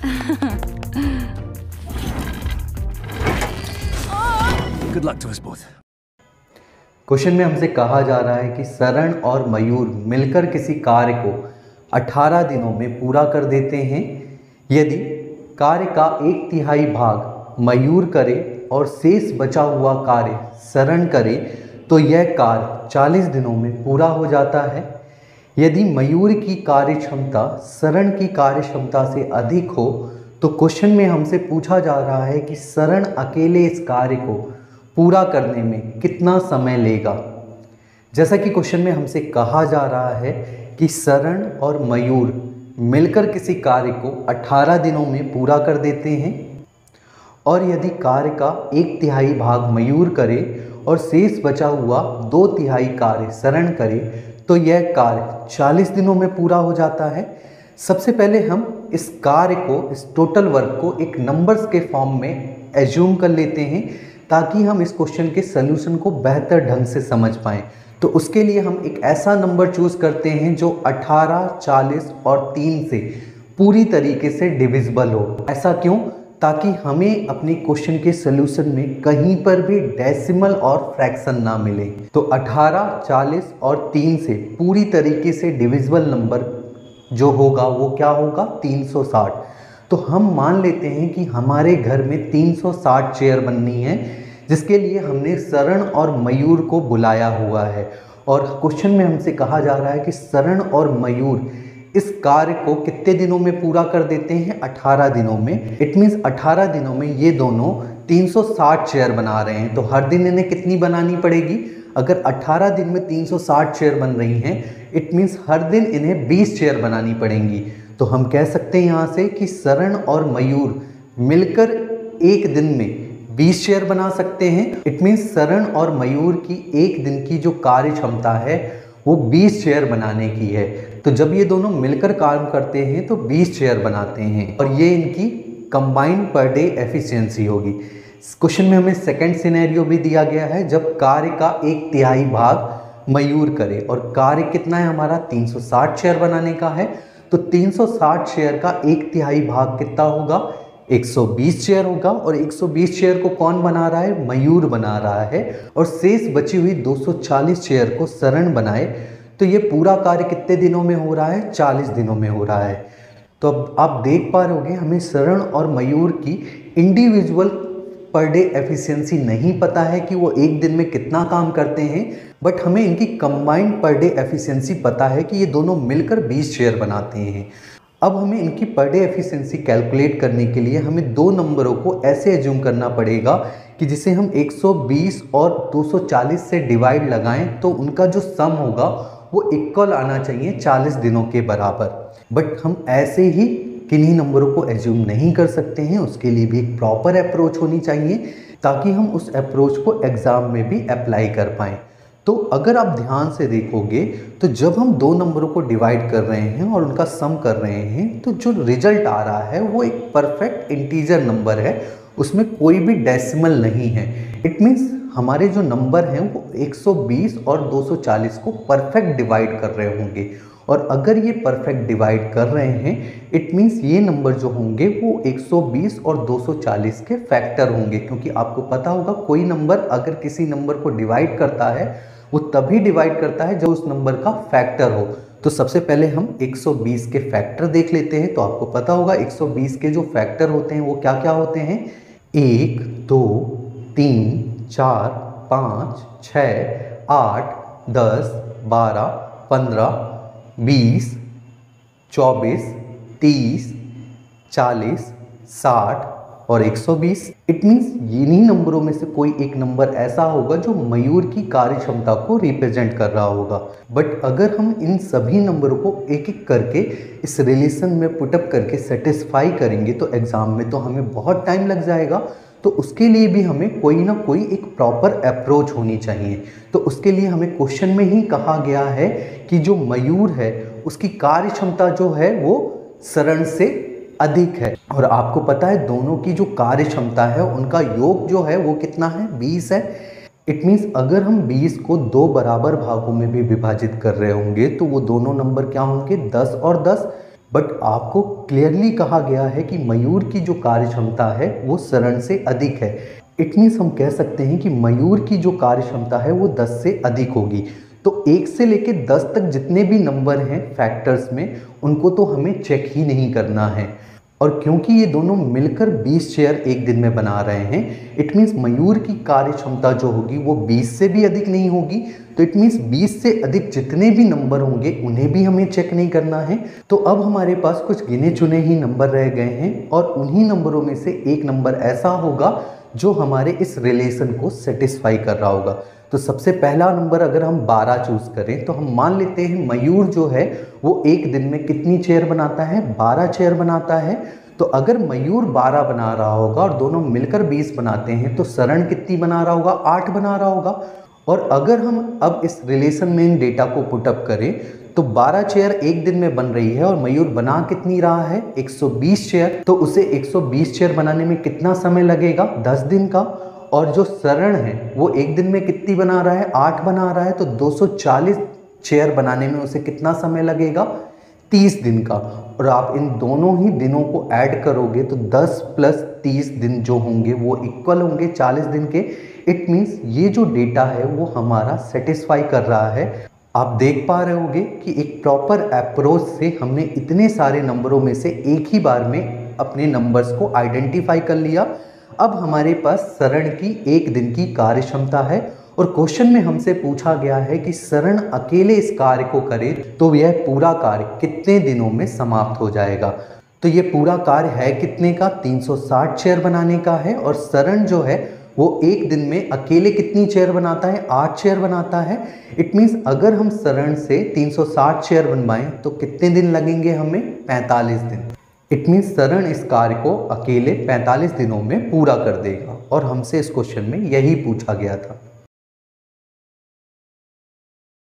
Good luck to us both. Question में हमसे कहा जा रहा है कि सरण और मयूर मिलकर किसी कार्य को 18 दिनों में पूरा कर देते हैं। यदि कार्य का 1/3 भाग मयूर करे और शेष बचा हुआ कार्य सरण करे तो यह कार्य 40 दिनों में पूरा हो जाता है। यदि मयूर की कार्य क्षमता सरण की कार्य क्षमता से अधिक हो तो क्वेश्चन में हमसे पूछा जा रहा है कि सरण अकेले इस कार्य को पूरा करने में कितना समय लेगा। जैसा कि क्वेश्चन में हमसे कहा जा रहा है कि सरण और मयूर मिलकर किसी कार्य को 18 दिनों में पूरा कर देते हैं और यदि कार्य का 1/3 भाग मयूर करे और शेष बचा हुआ 2/3 कार्य सरण करे तो यह कार्य 40 दिनों में पूरा हो जाता है। सबसे पहले हम इस कार्य को, इस टोटल वर्क को एक नंबर्स के फॉर्म में एज्यूम कर लेते हैं ताकि हम इस क्वेश्चन के सल्यूशन को बेहतर ढंग से समझ पाएँ। तो उसके लिए हम एक ऐसा नंबर चूज़ करते हैं जो 18, 40 और 3 से पूरी तरीके से डिविजिबल हो। ऐसा क्यों? ताकि हमें अपने क्वेश्चन के सल्यूशन में कहीं पर भी डेसिमल और फ्रैक्शन ना मिले। तो 18, 40 और 3 से पूरी तरीके से डिविजिबल नंबर जो होगा वो क्या होगा? 360। तो हम मान लेते हैं कि हमारे घर में 360 चेयर बननी है जिसके लिए हमने सरण और मयूर को बुलाया हुआ है। और क्वेश्चन में हमसे कहा जा रहा है कि सरण और मयूर इस कार्य को कितने दिनों में पूरा कर देते हैं? 18 दिनों में। इट मीन्स 18 दिनों में ये दोनों 360 चेयर बना रहे हैं। तो हर दिन इन्हें कितनी बनानी पड़ेगी? अगर 18 दिन में 360 चेयर बन रही हैं इट मीन्स हर दिन इन्हें 20 चेयर बनानी पड़ेंगी। तो हम कह सकते हैं यहाँ से कि सरण और मयूर मिलकर एक दिन में 20 चेयर बना सकते हैं। इट मीन्स सरण और मयूर की एक दिन की जो कार्य क्षमता है वो 20 चेयर बनाने की है। तो जब ये दोनों मिलकर काम करते हैं तो 20 चेयर बनाते हैं और ये इनकी कंबाइंड पर डे एफिशिएंसी होगी। क्वेश्चन में हमें सेकंड सिनेरियो भी दिया गया है जब कार्य का 1/3 भाग मयूर करे और कार्य कितना है हमारा? 360 चेयर बनाने का है। तो 360 चेयर का 1/3 भाग कितना होगा? 120 चेयर होगा। और 120 चेयर को कौन बना रहा है? मयूर बना रहा है। और शेष बची हुई 240 चेयर को सरण बनाए तो ये पूरा कार्य कितने दिनों में हो रहा है? 40 दिनों में हो रहा है। तो अब आप देख पा रहे होंगे हमें सरण और मयूर की इंडिविजुअल पर डे एफिशिएंसी नहीं पता है कि वो एक दिन में कितना काम करते हैं, बट हमें इनकी कंबाइंड पर डे एफिशिएंसी पता है कि ये दोनों मिलकर 20 चेयर बनाते हैं। अब हमें इनकी पर डे एफिशिएंसी कैलकुलेट करने के लिए हमें दो नंबरों को ऐसे एज्यूम करना पड़ेगा कि जिसे हम 120 और 240 से डिवाइड लगाएं तो उनका जो सम होगा वो इक्वल आना चाहिए 40 दिनों के बराबर। बट हम ऐसे ही किन्हीं नंबरों को एज्यूम नहीं कर सकते हैं, उसके लिए भी एक प्रॉपर अप्रोच होनी चाहिए ताकि हम उस अप्रोच को एग्ज़ाम में भी अप्लाई कर पाएँ। तो अगर आप ध्यान से देखोगे तो जब हम दो नंबरों को डिवाइड कर रहे हैं और उनका सम कर रहे हैं तो जो रिजल्ट आ रहा है वो एक परफेक्ट इंटीजर नंबर है, उसमें कोई भी डेसिमल नहीं है। इट मीन्स हमारे जो नंबर हैं वो 120 और 240 को परफेक्ट डिवाइड कर रहे होंगे। और अगर ये परफेक्ट डिवाइड कर रहे हैं इट मीन्स ये नंबर जो होंगे वो 120 और 240 के फैक्टर होंगे, क्योंकि आपको पता होगा कोई नंबर अगर किसी नंबर को डिवाइड करता है वो तभी डिवाइड करता है जब उस नंबर का फैक्टर हो। तो सबसे पहले हम 120 के फैक्टर देख लेते हैं। तो आपको पता होगा 120 के जो फैक्टर होते हैं वो क्या क्या होते हैं? 1, 2, 3, 4, 5, 6, 8, 10, 12, 15, 20, 24, 30, 40, 60 और 120। इट मीन्स इन्हीं नंबरों में से कोई एक नंबर ऐसा होगा जो मयूर की कार्य क्षमता को रिप्रेजेंट कर रहा होगा। बट अगर हम इन सभी नंबरों को एक एक करके इस रिलेशन में पुटअप करके सेटिस्फाई करेंगे तो एग्ज़ाम में तो हमें बहुत टाइम लग जाएगा। तो उसके लिए भी हमें कोई ना कोई एक प्रॉपर अप्रोच होनी चाहिए। तो उसके लिए हमें क्वेश्चन में ही कहा गया है कि जो मयूर है उसकी कार्य क्षमता जो है वो सरण से अधिक है। और आपको पता है दोनों की जो कार्य क्षमता है उनका योग जो है वो कितना है? 20 है। इट मीन्स अगर हम 20 को दो बराबर भागों में भी विभाजित कर रहे होंगे तो वो दोनों नंबर क्या होंगे? 10 और 10। बट आपको क्लियरली कहा गया है कि मयूर की जो कार्य क्षमता है वो सरण से अधिक है। इट मीन्स हम कह सकते हैं कि मयूर की जो कार्य क्षमता है वो 10 से अधिक होगी। तो 1 से लेके 10 तक जितने भी नंबर हैं फैक्टर्स में, उनको तो हमें चेक ही नहीं करना है। और क्योंकि ये दोनों मिलकर 20 चेयर एक दिन में बना रहे हैं, इट मीन्स मयूर की कार्य क्षमता जो होगी वो 20 से भी अधिक नहीं होगी। तो इट मीन्स 20 से अधिक जितने भी नंबर होंगे उन्हें भी हमें चेक नहीं करना है। तो अब हमारे पास कुछ गिने चुने ही नंबर रह गए हैं और उन्हीं नंबरों में से एक नंबर ऐसा होगा जो हमारे इस रिलेशन को सेटिस्फाई कर रहा होगा। तो सबसे पहला नंबर अगर हम 12 चूज़ करें तो हम मान लेते हैं मयूर जो है वो एक दिन में कितनी चेयर बनाता है, 12 चेयर बनाता है। तो अगर मयूर 12 बना रहा होगा और दोनों मिलकर 20 बनाते हैं तो सरण कितनी बना रहा होगा, 8 बना रहा होगा। और अगर हम अब इस रिलेशन में इन डेटा को पुटअप करें तो 12 चेयर एक दिन में बन रही है और मयूर बना कितनी रहा है, 120 चेयर। तो उसे 120 चेयर बनाने में कितना समय लगेगा, 10 दिन का। और जो सरण है वो एक दिन में कितनी बना रहा है, 8 बना रहा है। तो 240 चेयर बनाने में उसे कितना समय लगेगा, 30 दिन का। और आप इन दोनों ही दिनों को ऐड करोगे तो 10 + 30 दिन जो होंगे वो इक्वल होंगे 40 दिन के। इट मीन्स ये जो डेटा है वो हमारा सेटिस्फाई कर रहा है। आप देख पा रहे होगे कि एक प्रॉपर अप्रोच से हमने इतने सारे नंबरों में से एक ही बार में अपने नंबर्स को आइडेंटिफाई कर लिया। अब हमारे पास सरण की एक दिन की कार्य क्षमता है और क्वेश्चन में हमसे पूछा गया है कि सरण अकेले इस कार्य को करे तो यह पूरा कार्य कितने दिनों में समाप्त हो जाएगा। तो ये पूरा कार्य है कितने का, 360 चेयर बनाने का है। और सरण जो है वो एक दिन में अकेले कितनी चेयर बनाता है, 8 चेयर बनाता है। इट मीन्स अगर हम सरण से 360 चेयर बनवाएं तो कितने दिन लगेंगे हमें, 45 दिन। इट मीन्स सरण इस कार्य को अकेले 45 दिनों में पूरा कर देगा और हमसे इस क्वेश्चन में यही पूछा गया था।